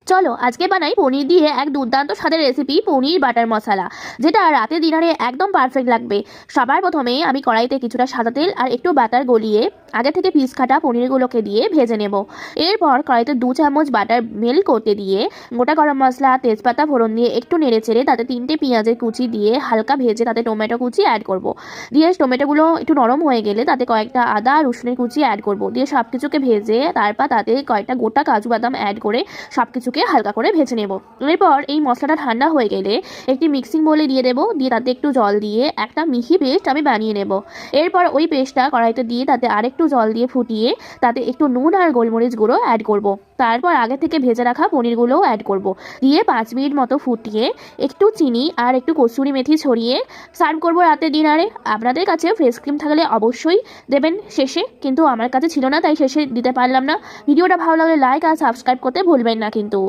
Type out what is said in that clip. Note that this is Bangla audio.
চলো আজকে বানাই পনির দিয়ে এক দুর্দান্ত স্বাদের রেসিপি পনির বাটার মশলা, যেটা রাতে ডিনারে একদম পারফেক্ট লাগবে। সবার প্রথমে আমি কড়াইতে কিছুটা সাদা তেল আর একটু বাটার গলিয়ে আগে থেকে পিস কাটা পনিরগুলোকে দিয়ে ভেজে নেব। এরপর কড়াইতে 2 চামচ বাটার মেল্ট করতে দিয়ে গোটা গরম মশলা তেজপাতা ফোড়ন দিয়ে একটু নেড়ে চেড়ে তাতে 3টে পেঁয়াজের কুচি দিয়ে হালকা ভেজে তাতে টমেটো কুচি অ্যাড করব। দিয়ে টমেটোগুলো একটু নরম হয়ে গেলে তাতে কয়েকটা আদা আর রসুনের কুচি অ্যাড করব। দিয়ে সব কিছুকে ভেজে তারপর তাতে কয়েকটা গোটা কাজু বাদাম অ্যাড করে সব কিছুকে হালকা করে ভেজে নেব। এরপর এই মশলাটা ঠান্ডা হয়ে গেলে একটি মিক্সিং বোলে দিয়ে দেবো, দিয়ে তাতে একটু জল দিয়ে একটা মিহি পেস্ট আমি বানিয়ে নেব। এরপর ওই পেস্টটা কড়াইতে দিয়ে তাতে আরেকটু জল দিয়ে ফুটিয়ে তাতে একটু নুন আর গোলমরিচ গুঁড়ো অ্যাড করব। তারপর আগে থেকে ভেজে রাখা পনিরগুলোও অ্যাড করব, দিয়ে 5 মিনিট মতো ফুটিয়ে একটু চিনি আর একটু কসুরি মেথি ছড়িয়ে সার্ভ করব রাতের ডিনারে। আপনাদের কাছে ফ্রেশ ক্রিম থাকলে অবশ্যই দেবেন শেষে, কিন্তু আমার কাছে ছিল না তাই শেষে দিতে পারলাম না। ভিডিওটা ভালো লাগলে লাইক আর সাবস্ক্রাইব করতে ভুলবেন না কিন্তু।